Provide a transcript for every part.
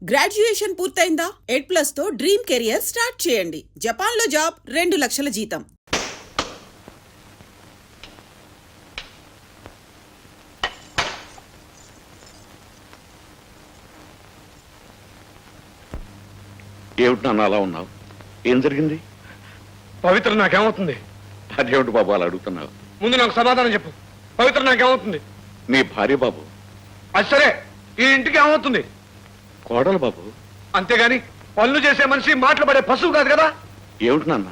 Graduation పూర్తయిందా? 8+ తో dream career start చేయండి. జపాన్లో జాబ్, 2 లక్షల జీతం. ఏమిటి నాన్న అలా ఉన్నావు? ఏం జరిగింది? పవిత్ర నాకేమవుతుంది? అదేమిటి బాబు అలా అడుగుతున్నావు? ముందు నాకు సమాధానం చెప్పు. పవిత్ర నాకేమవుతుంది? నీ భార్య బాబు. అది సరే, ఈ ఇంటికి ఏమవుతుంది? కోడలు బాబు. అంతేగాని పనులు చేసే మనిషి మాట్లాడే పశువు కాదు కదా. ఏమిటి నాన్న,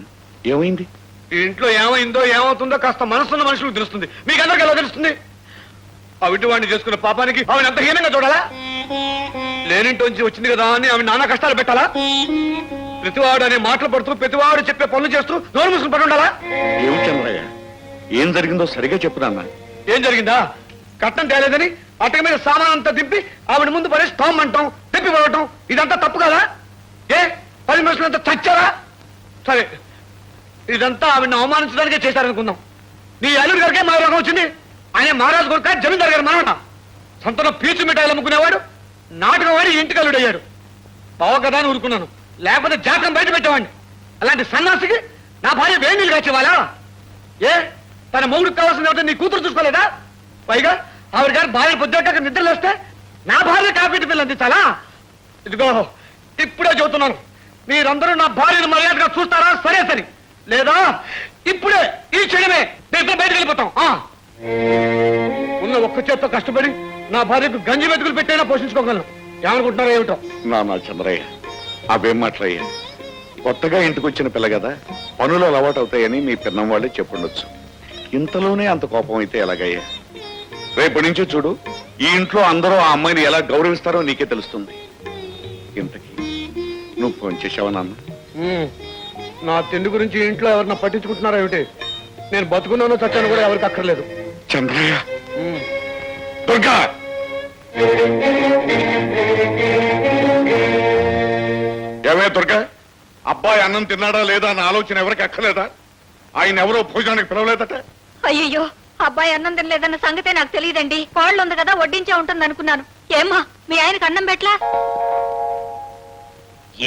ఏమైంది? ఈ ఇంట్లో ఏమైందో ఏమవుతుందో కాస్త మనసున్న మనుషులకు తెలుస్తుంది. మీకందరికి ఎలా తెలుస్తుంది? అవిటి వాడిని చేసుకున్న పాపానికి ఆవిడ అంత హీనంగా చూడాలా? లేనింటోంచి వచ్చింది కదా అని ఆవిడ నానా కష్టాలు పెట్టాలా? ప్రతివాడు అనే మాటలు పడుతూ ప్రతివాడు చెప్పే పనులు చేస్తూ నోరు మూసుకుని పడి ఉండాలా? ఏమిటి చంద్రయ్య, ఏం జరిగిందో సరిగా చెప్పు నాన్న. ఏం జరిగిందా? కట్నం తేలేదని అటక మీద సామాన్ అంతా దింపి ఆవిడ ముందు పడేసి తోమ్మంటాం, తిప్పి పోవటం, ఇదంతా తప్పు కదా? ఏ 10 మనుషులంతా చచ్చారా? సరే, ఇదంతా ఆవిడని అవమానించడానికే చేశారనుకుందాం. నీ అల్లుడి గారికే మా రోగం వచ్చింది. ఆయన మహారాజు కొడుక జమీందారు గారు మనవట. సంతలో పీచు మిఠాయిలు అమ్ముకునేవాడు నాటకం వాడి ఇంటికి అల్లుడు అయ్యాడు. బావ కదా అని ఊరుకున్నాను, లేకపోతే జాతకం బయట పెట్టేవాడిని. అలాంటి సన్నాసికి నా భార్య వేడి నీళ్ళు కాచేవాళ్ళా? ఏ తన మొగుడికి కావాల్సిన నీ కూతురు చూసుకోలేదా? పైగా ఆవిడ గారు భార్య పొద్దుట నిద్రలు వస్తే నా భార్య కాపీ పిల్లలు అందించాలా? ఇదిగో ఇప్పుడే చెబుతున్నాను, మీరందరూ నా భార్యను మర్యాదగా చూస్తారా? సరే సరే, లేదా ఇప్పుడే ఈ క్షణమే నేను బయటకు వెళ్ళిపోతాం. ఉన్న ఒక్క చేత్తో కష్టపడి నా భార్యకు గంజి వెతుకులు పెట్టైనా పోషించుకోగలను. ఏమనుకుంటున్నారో ఏమిటో? నాన్న చంద్రయ్య, అవేం మాట్లాయ్యా. కొత్తగా ఇంటికి వచ్చిన పిల్ల కదా, పనులు అలవాటు అవుతాయని మీ పిన్నం వాళ్ళే చెప్పుండొచ్చు. ఇంతలోనే అంత కోపం అయితే ఎలాగయ్యా? రేపటి నుంచి చూడు, ఈ ఇంట్లో అందరూ ఆ అమ్మాయిని ఎలా గౌరవిస్తారో నీకే తెలుస్తుంది. ఇంతకీ నువ్వు ఫోన్ చేసావా నాన్న? నా తిండి గురించి ఇంట్లో ఎవరన్నా పట్టించుకుంటున్నారా ఏమిటి? నేను బతుకున్నానో చచ్చాను కూడా ఎవరికి అక్కర్లేదు. చంద్రయ్య, దుర్గా, ఏమే దుర్గా, అబ్బాయి అన్నం తిన్నాడా లేదా అన్న ఆలోచన ఎవరికి అక్కర్లేదా? ఆయన ఎవరో భోజనానికి పిలవలేదట. అయ్యో, అబ్బాయి అన్నం తినలేదన్న సంగతే నాకు తెలియదండి. కోళ్ళు ఉంది కదా, వడ్డించే ఉంటుంది అనుకున్నాను. ఏమ్మా, మీ ఆయనకు అన్నం పెట్లా?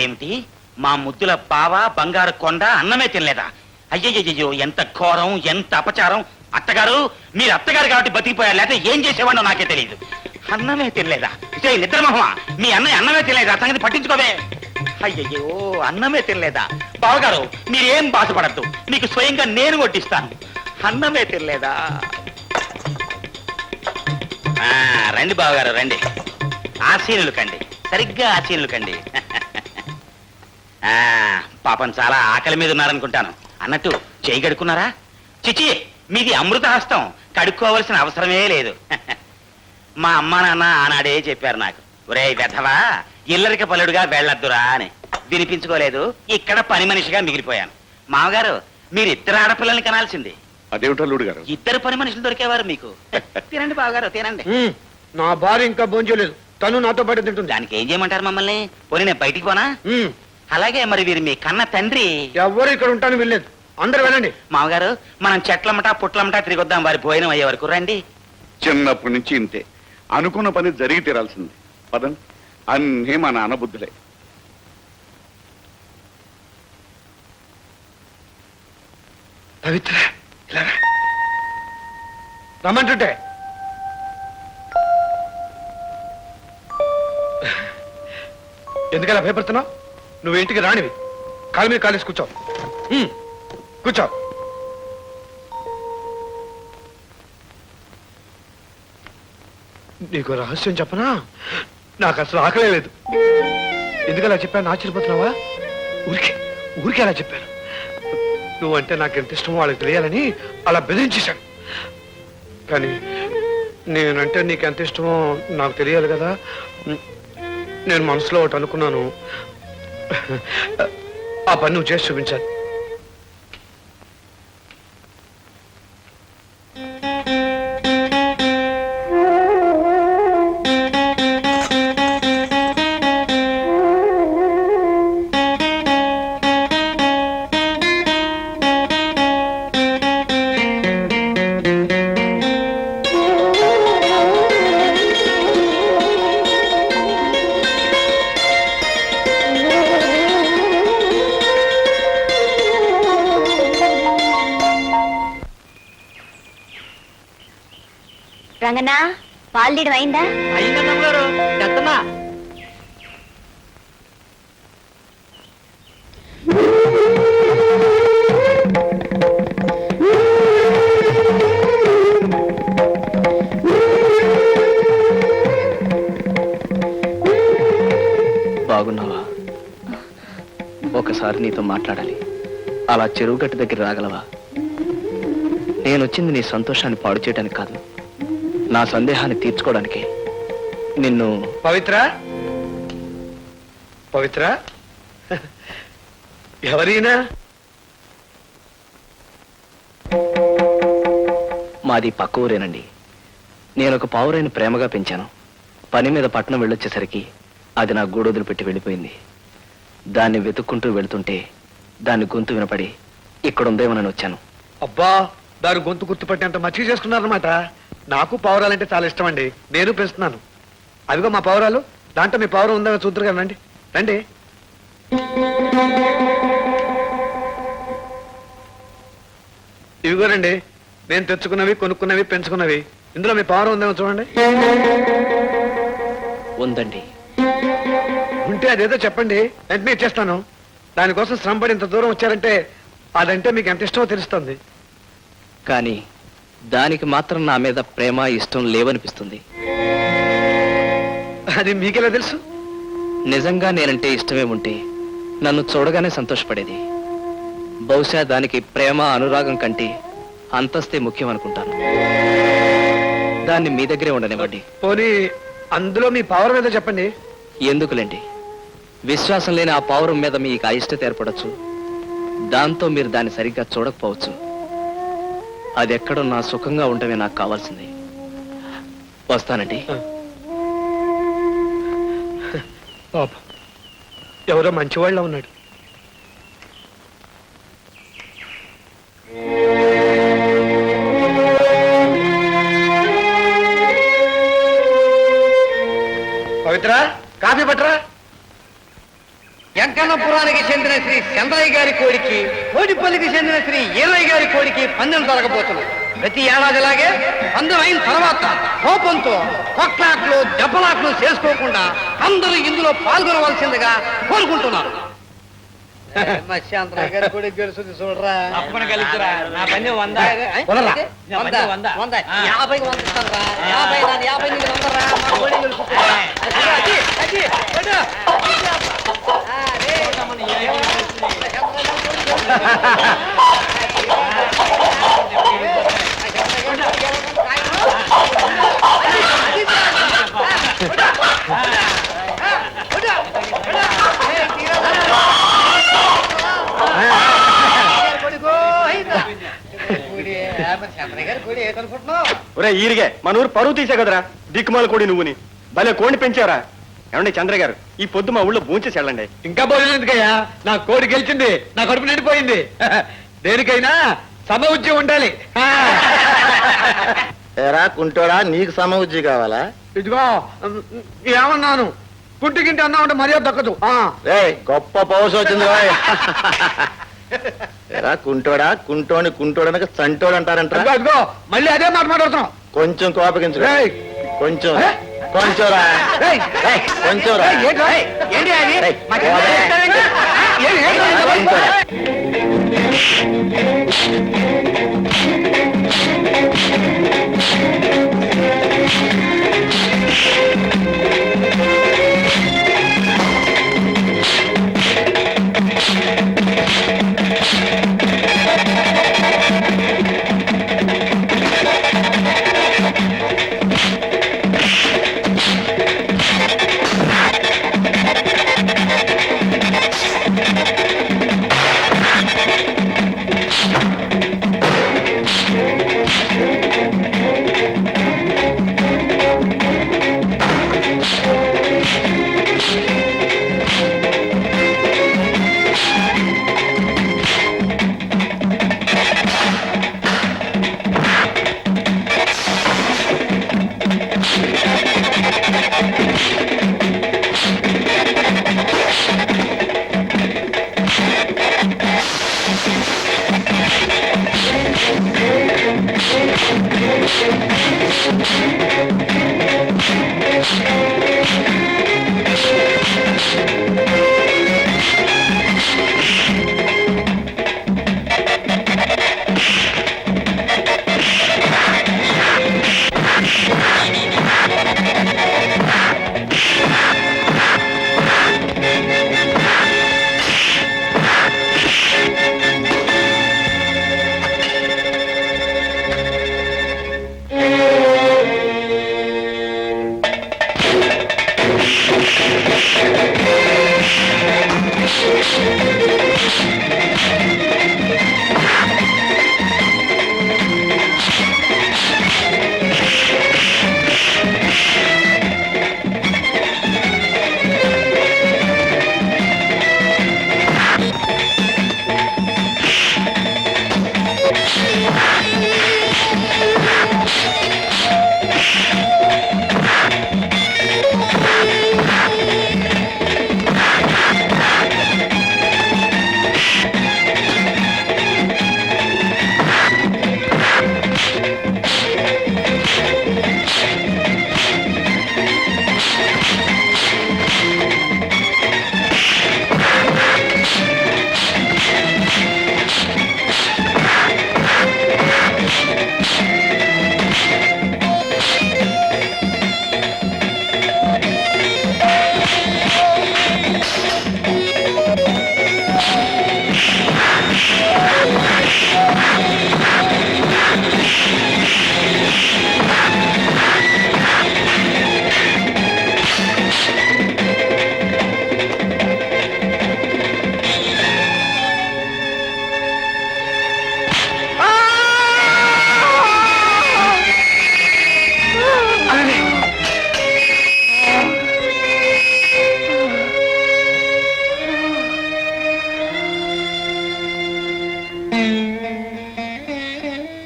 ఏమిటి, మా ముద్దుల బావ బంగారు కొండ అన్నమే తినలేదా? అయ్యయ్యో, ఎంత ఘోరం, ఎంత అపచారం! అత్తగారు, మీరు అత్తగారు కాబట్టి బతికిపోయారు, లేకపోతే ఏం చేసేవాడో నాకే తెలియదు. అన్నమే తినలేదా? నిద్రమోహమా, మీ అన్నయ్య అన్నమే తినలేదా? సంగతి పట్టించుకోవే. అయ్యయ్యో, అన్నమే తినలేదా? బావగారు, మీరేం బాధపడద్దు, మీకు స్వయంగా నేను వడ్డిస్తాను. అన్నమే తినలేదా? రండి బావగారు, రండి. ఆశీనులు కండి, సరిగ్గా ఆశీనులు కండి. పాపం చాలా ఆకలి మీద ఉన్నారనుకుంటాను. అన్నట్టు చేయి కడుక్కున్నారా? చిచి, మీది అమృత హస్తం, కడుక్కోవలసిన అవసరమే లేదు. మా అమ్మా నాన్న ఆనాడే చెప్పారు నాకు, ఒరే వెధవా, ఇల్లరిక పలుడుగా వెళ్ళొద్దురా అని. వినిపించుకోలేదు, ఇక్కడ పని మనిషిగా మిగిలిపోయాను. మామగారు, మీరు ఇద్దరు ఆడపిల్లల్ని కనాల్సింది. అదేమిటల్లుడు గారు? ఇద్దరు పని మనుషులు దొరికేవారు మీకు. తినండి బావగారు, తినండి. నా భార్య ఇంకా భోంచేయలేదు, తను నాతో పాటు తింటుంది. దానికి ఏం చేయమంటారు మమ్మల్ని? పోనీ నేను బయటికి పోనా? అలాగే, మరి వీరు మీ కన్న తండ్రి. ఎవరు ఇక్కడ ఉంటాను వెళ్ళలేదు, అందరు వెళ్ళండి. మామగారు, మనం చెట్లమటా పుట్లమటా తిరిగొద్దాం, వారి భోజనం అయ్యే వరకు. రండి. చిన్నప్పటి నుంచి ఇంతే, అనుకున్న పని జరిగి తీరాల్సింది. పదం, అన్నీ మా నాన్న బుద్ధులే. పవిత్ర, ఇలా రా. రమ్మంటుంటే ఎందుకలా భయపడుతున్నావు? నువ్వు ఇంటికి రానివి, కాలు మీద కాలేసి కూర్చో. కూర్చో. నీకు రహస్యం చెప్పనా? నాకు అసలు ఆకలే లేదు. ఎందుకలా చెప్పాను ఆశ్చర్యపోతున్నావా? ఊరికే అలా చెప్పాను. నువ్వంటే నాకు ఎంత ఇష్టమో వాళ్ళకి తెలియాలని అలా బెదిరించేశాను. కానీ నేనంటే నీకు ఎంత ఇష్టమో నాకు తెలియాలి కదా. నేను మనసులో ఒకటి అనుకున్నాను, ఆ పని నువ్వు చేసి చూపించాలి. రంగనా పాలు తీయడం అయిందా? అయ్యిందమ్మగారు చెత్తమా. బాగున్నావా? ఒకసారి నీతో మాట్లాడాలి. అలా చెరువు గట్టు దగ్గర రాగలవా? నేను వచ్చింది నీ సంతోషాన్ని పాడు చేయడానికి కాదు, నా సందేహాన్ని తీర్చుకోవడానికి. నిన్ను పవిత్ర, పవిత్ర, ఎవరైనా? మాది పక్క ఊరేనండి. నేను ఒక పావురైన ప్రేమగా పెంచాను. పని మీద పట్టణం వెళ్ళొచ్చేసరికి అది నా గూడొదులు పెట్టి వెళ్ళిపోయింది. దాన్ని వెతుక్కుంటూ వెళుతుంటే దాన్ని గొంతు వినపడి ఇక్కడ ఉందేమోనని వచ్చాను. అబ్బా, దాని గొంతు గుర్తుపట్టేంత మచ్చిక చేసుకున్నారనమాట. నాకు పావురాలంటే చాలా ఇష్టం అండి, నేను పెంచుతున్నాను. అదిగో మా పావురాలు, దాంట్లో మీ పావురం ఉందా చూద్దరు కదా, రండి రండి. ఇవిగోనండి, నేను తెచ్చుకున్నవి, కొనుక్కున్నవి, పెంచుకున్నవి. ఇందులో మీ పావురం ఉందేమో చూడండి. ఉందండి. ఉంటే అదేదో చెప్పండి, వెంటనే ఇచ్చేస్తాను. దానికోసం శ్రమపడి ఇంత దూరం వచ్చారంటే అదంటే మీకు ఎంత ఇష్టమో తెలుస్తుంది. కానీ దానికి మాత్రం నా మీద ప్రేమ ఇష్టం లేవనిపిస్తుంది. అది మీకెలా తెలుసు? నిజంగా నేనంటే ఇష్టమే ఉంటే నన్ను చూడగానే సంతోషపడేది. బహుశా దానికి ప్రేమ అనురాగం కంటే అంతస్తే ముఖ్యం అనుకుంటాను. దాన్ని మీ దగ్గరే ఉండనివ్వండి. పోనీ అందులో మీ పవర్ మీద చెప్పండి. ఎందుకులేండి, విశ్వాసం లేని ఆ పావురం మీద మీకు అయిష్టత ఏర్పడచ్చు. దాంతో మీరు దాన్ని సరిగ్గా చూడకపోవచ్చు. అది ఎక్కడున్నా సుఖంగా ఉండమే నాకు కావాల్సింది. వస్తానండి. పాపం, ఎవరో మంచివాళ్ళ ఉన్నాడు. పవిత్ర, కాఫీ పట్టరా. వెంకన్నపురానికి చెందిన శ్రీ చంద్రయ్య గారి కోడికి, కోడిపల్లికి చెందిన శ్రీ ఈరయ్య గారి కోడికి పందెం జరగబోతున్నాం. ప్రతి ఏడాదిలాగే పందెం అయిన తర్వాత కోపంతో కొట్లాట్లు దెబ్బలాట్లు చేసుకోకుండా అందరూ ఇందులో పాల్గొనవలసిందిగా కోరుకుంటున్నారు. చంద్రయ్య గారి కోడికి గెలుస్తుంది చూడరా. నా పందెం 100. 50 వందిస్తాను రా. 50 నీకు 100 రా. మా కోడి గెలుస్తుంది. ఒరే ఈరిగే, మన ఊరు పరువు తీసే కదరా దిక్కుమాల కోడి నువ్వుని. భలే కోడిని పెంచారా. ఏమండి చంద్రయ్య గారు, ఈ పొద్దు మా ఊళ్ళో భూంచేసి వెళ్ళండి. ఇంకా భోజనం ఎందుకయ్యా? నా కోడి గెలిచింది, నా కడుపు నిండిపోయింది. దేనికైనా సమఉజ్యం ఉండాలి. ఎరా కుంటోడా, నీకు సమఉజ్జి కావాలా? ఇదిగో ఏమన్నాను, పుట్టికింటి అన్నా ఉంటే మర్యాద దక్కదు. రేయ్, గొప్ప పౌరుషం వచ్చింది రాయ్. ఎరా కుంటోడా, కుంటోని కుంటోడనక చంటోడు అంటారంట. అదిగో మళ్ళీ అదే మాట మాట్లాడుతున్నావు. కొంచెం కోపగించు. రేయ్, కొంచెం కొంచెం రా. రేయ్, రేయ్, కొంచెం రా. ఏంటి రా? ఏంటి అది? రేయ్, మాకు పోదే. ఏంటి?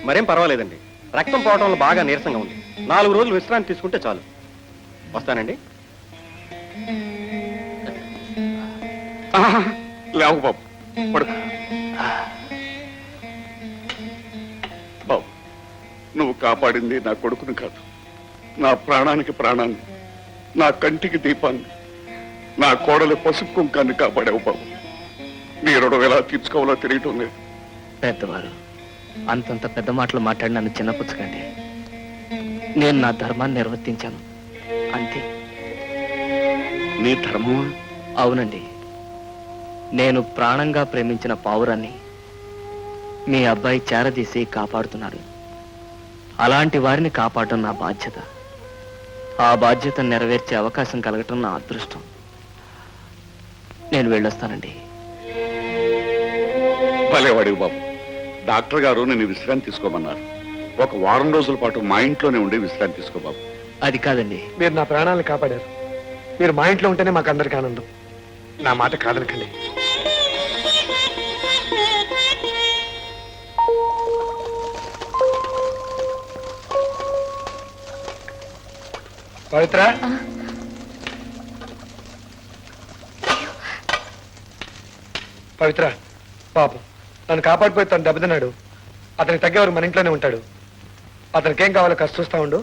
మరేం పర్వాలేదండి, రక్తం పోవటం వల్ల బాగా నీరసంగా ఉంది. 4 రోజులు విశ్రాంతి తీసుకుంటే చాలు. వస్తానండి. లేవు బాబు, పడుకో. బాబు, నువ్వు కాపాడింది నా కొడుకుని కాదు, నా ప్రాణానికి ప్రాణాన్ని, నా కంటికి దీపాన్ని, నా కోడలి పసుపు కుంకాన్ని కాపాడావు బాబు. నీ రుణం ఎలా తీర్చుకోవాలో తెలియటం లేదు. పెద్దవారు అంతంత పెద్ద మాటలు మాట్లాడి నన్ను చిన్నపుచ్చకండి. నేను నా ధర్మాన్ని నిర్వర్తించాను అంతే. నీ ధర్మమా? అవునండి, నేను ప్రాణంగా ప్రేమించిన పావురాన్ని మీ అబ్బాయి చేరదీసి కాపాడుతున్నాడు. అలాంటి వారిని కాపాడటం నా బాధ్యత. ఆ బాధ్యతను నెరవేర్చే అవకాశం కలగటం నా అదృష్టం. నేను వెళ్ళొస్తానండి. భలేవాడివి బాబు. డాక్టర్ గారు నేను విశ్రాంతి తీసుకోమన్నారు. 1 వారం రోజుల పాటు మా ఇంట్లోనే ఉండి విశ్రాంతి తీసుకో బాబు. అది కాదండి, మీరు నా ప్రాణాలను కాపాడారు. మీరు మా ఇంట్లో ఉంటేనే మాకు అందరికీ ఆనందం. నా మాట కాదనకండి. పవిత్ర, పవిత్ర పాపం నన్ను కాపాడిపోయి తను దెబ్బతిన్నాడు. అతనికి తగ్గేవారు మన ఇంట్లోనే ఉంటాడు. అతనికి ఏం కావాలో కాస్త చూస్తా ఉండు.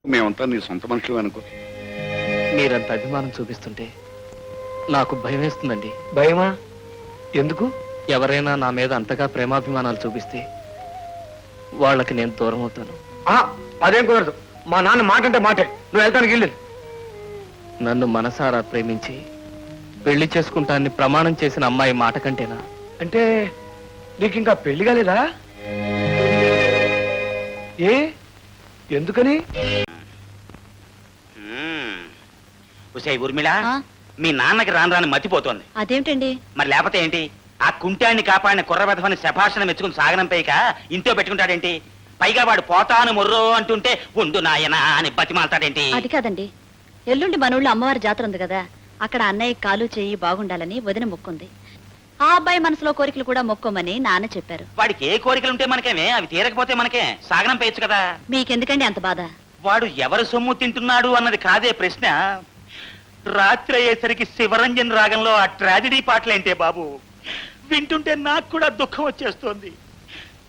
మేమంతా నీ సొంత మనుషులు అనుకో. మీరంత అభిమానం చూపిస్తుంటే నాకు భయం వేస్తుందండి. భయమా? ఎందుకు? ఎవరైనా నా మీద అంతగా ప్రేమాభిమానాలు చూపిస్తే వాళ్ళకి నేను దూరం అవుతాను. అదేం కుదరదు. మా నాన్న మాట అంటే మాటే. నువ్వు వెళ్తానికి వెళ్ళలేదు. నన్ను మనసారా ప్రేమించి పెళ్లి చేసుకుంటానని ప్రమాణం చేసిన అమ్మాయి మాట కంటేనా? అంటే నీకు ఇంకా పెళ్లి కాలేదా? ఏ ఎందుకని? ఉసై ఊర్మిళ, మీ నాన్నకి రాను మతిపోతోంది. అదేమిటండి? మరి లేకపోతే ఏంటి? ఆ కుంటాన్ని కాపాడిన కుర్రబెదవని శభాషణ మెచ్చుకుని సాగనంపేక ఇంట్లో పెట్టుకుంటాడేంటి? పైగా వాడు పోతాను మొర్రో అంటుంటే ఉండు నాయనా అని బతిమాలతాడేంటి? అది కాదండి, ఎల్లుండి మనూళ్ళో అమ్మవారి జాతర ఉంది కదా, అక్కడ అన్నయ్య కాలు చేయి బాగుండాలని వదిన మొక్కుంది. ఆ అబ్బాయి మనసులో కోరికలు కూడా మొక్కోమని నాన్న చెప్పారు. వాడికి ఏ కోరికలుంటే మనకేమే, అవి తీరకపోతే మనకే సాగనం పేయచ్చు కదా. మీకెందుకండి అంత బాధ? వాడు ఎవరు సొమ్ము తింటున్నాడు అన్నది కాదే ప్రశ్న. రాత్రి అయ్యేసరికి శివరంజన్ రాగంలో ఆ ట్రాజడీ పాటలేంటే బాబు, వింటుంటే నాకు కూడా దుఃఖం వచ్చేస్తోంది.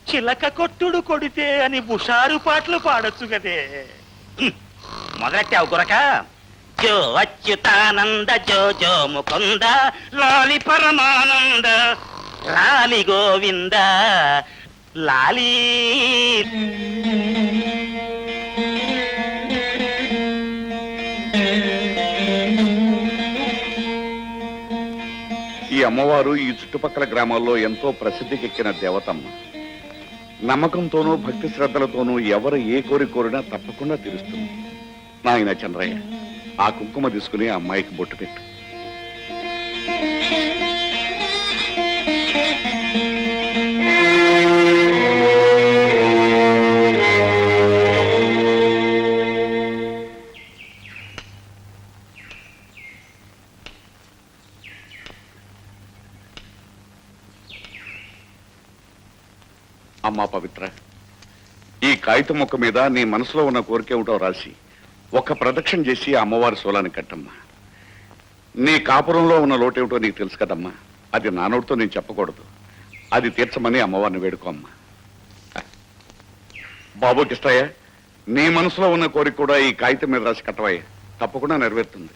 చిలక కొట్టుడు కొడితే అని హుషారు పాటలు పాడొచ్చు కదే. మొదలెట్టావు గురక. జో అచ్యుతానంద జో జో ముకుంద లాలి పరమానంద లాలి గోవింద లాలి. ఈ అమ్మవారు ఈ చుట్టుపక్కల గ్రామాల్లో ఎంతో ప్రసిద్ధికెక్కిన దేవతమ్మ. నమ్మకంతోనూ భక్తి శ్రద్ధలతోనూ ఎవరు ఏ కోరిన తప్పకుండా తీరుస్తుంది. నాయన చంద్రయ్య, ఆ కుంకుమ తీసుకుని ఆ అమ్మాయికి బొట్టు పెట్టు. అమ్మా పవిత్ర, ఈ కాగితం మొక్క మీద నీ మనసులో ఉన్న కోరిక ఏమిటో రాసి ఒక్క ప్రదక్షిణ చేసి ఆ అమ్మవారి శూలానికి కట్టమ్మా. నీ కాపురంలో ఉన్న లోటేమిటో నీకు తెలుసు కదమ్మా. అది నా నోటితో నేను చెప్పకూడదు. అది తీర్చమని అమ్మవారిని వేడుకోమ్మా. బాబు కిష్టయ్య, నీ మనసులో ఉన్న కోరిక కూడా ఈ కాగితం మీద రాసి కట్టవయ్య, తప్పకుండా నెరవేరుతుంది.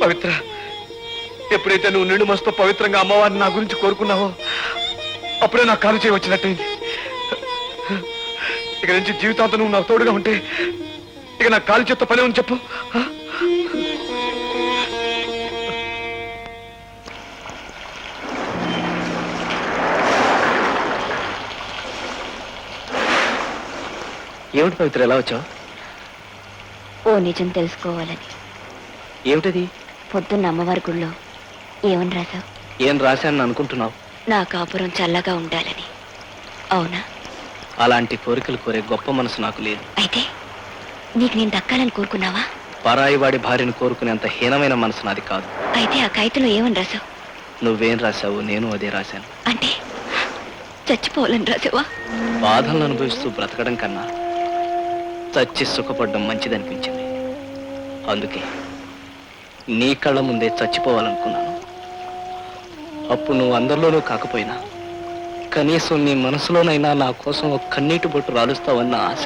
పవిత్ర, ఎప్పుడైతే నువ్వు నిండు మనసుతో పవిత్రంగా అమ్మవారిని నా గురించి కోరుకున్నావో అప్పుడే నాకు కాలు చేయి వచ్చినట్టయింది. ఇక నుంచి జీవితాంతం నువ్వు నాకు తోడుగా ఉంటే ఇక నాకు కాలు చేత్తో పని ఉంది చెప్పు. ఏమిటి పవిత్ర, ఎలా వచ్చావు? ఓ నిజం తెలుసుకోవాలని. ఏమిటది? పొద్దున్న అమ్మవారి గుళ్ళో ఏమని రాశావు? ఏం రాశాను అనుకుంటున్నావు? నా కాపురం చల్లగా ఉండాలని. అవునా? అలాంటి కోరికలు కోరే గొప్ప మనసు నాకు లేదు. అయితే నీకు నేను దక్కాలని కోరుకున్నావా? పరాయి వాడి భార్యను కోరుకునేంత హీనమైన మనసు నాది కాదు. అయితే ఆ కాగితంలో ఏమని రాశావు? నువ్వేం రాశావు నేను అదే రాశాను. అంటే చచ్చిపోవాలని రాసావా? బాధలను అనుభవిస్తూ బ్రతకడం కన్నా చచ్చి సుఖపడడం మంచిదనిపించింది. అందుకే నీ కళ్ళ ముందే చచ్చిపోవాలనుకున్నాను. అప్పుడు నువ్వు అందరిలోనూ కాకపోయినా కనీసం నీ మనసులోనైనా నా కోసం ఒక కన్నీటి బొట్టు రాలుస్తావన్న ఆశ.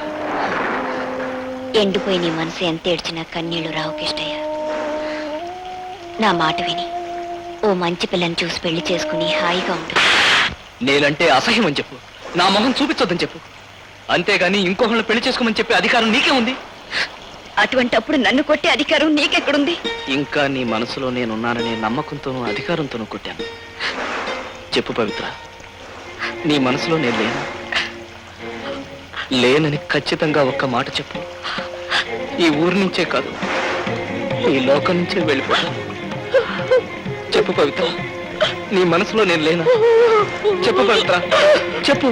ఎండిపోయి నీ మనసు ఎంత ఏడ్చినా కన్నీళ్లు రావు కిష్టయ్య. నా మాట విని ఓ మంచి పిల్లని చూసి పెళ్లి చేసుకుని హాయిగా ఉంటుంది. నేనంటే అసహ్యం అని చెప్పు, నా మొహం చూపించొద్దని చెప్పు. అంతేగాని ఇంకొకళ్ళు పెళ్లి చేసుకోమని చెప్పే అధికారం నీకే ఉంది. అటువంటి అప్పుడు నన్ను కొట్టే అధికారం నీకెక్కడుంది? ఇంకా నీ మనసులో నేనున్నాననే నమ్మకంతోనూ అధికారంతోనూ కొట్టాను. చెప్పు పవిత్ర, నీ మనసులో నేను లేను? లేనని ఖచ్చితంగా ఒక్క మాట చెప్పు. ఈ ఊరి నుంచే కాదు, ఈ లోకం నుంచే వెళ్ళిపోతాను. చెప్పు పవిత్ర, నీ మనసులో నేను లేనా? చెప్పు పవిత్ర, చెప్పు.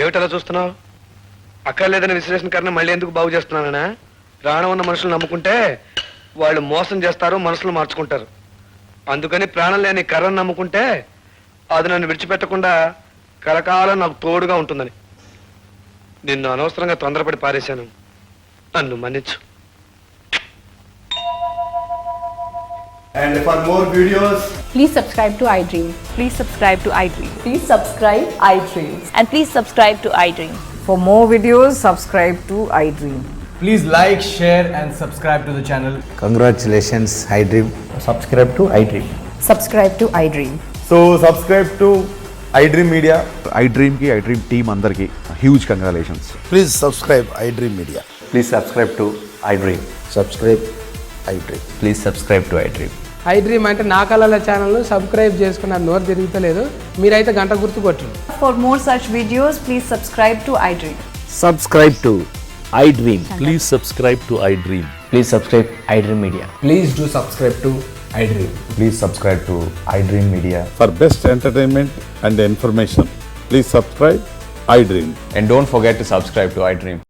ఏమిటలా చూస్తున్నావు? అక్కర్లేదని విశ్లేషణ కన్నా మళ్ళీ ఎందుకు బాగు చేస్తున్నానా? ప్రాణం ఉన్న మనుషులు నమ్ముకుంటే వాళ్ళు మోసం చేస్తారు, మనసులు మార్చుకుంటారు. అందుకని ప్రాణం లేని కర్రను నమ్ముకుంటే అది నన్ను విడిచిపెట్టకుండా కలకాలం నాకు తోడుగా ఉంటుందని. నిన్ను అనవసరంగా తొందరపడి పారేశాను, నన్ను మన్నించు. And for more videos, Please subscribe to iDream. Please subscribe to iDream. Please subscribe iDream. And please subscribe to iDream. For more videos, subscribe to iDream. please like, share and subscribe to the channel. Congratulations, iDream. Subscribe to iDream. Subscribe to iDream. So subscribe to iDream Media. iDream ki iDream team andarki huge congratulations. Please subscribe iDream Media. Please subscribe to iDream. Subscribe iDream. Please subscribe to iDream. I dream అంటే నా కళల ఛానల్ను subscribe చేసుకున్న నోరు తిరుగుతలేదు, మీరైతే గంట గుర్తు కొట్టు. For more such videos, please subscribe to iDream. Subscribe to iDream. Please subscribe to iDream. Please subscribe iDream Media. Please do subscribe to iDream. Please subscribe to iDream Media. For best entertainment and information, please subscribe iDream. And don't forget to subscribe to iDream.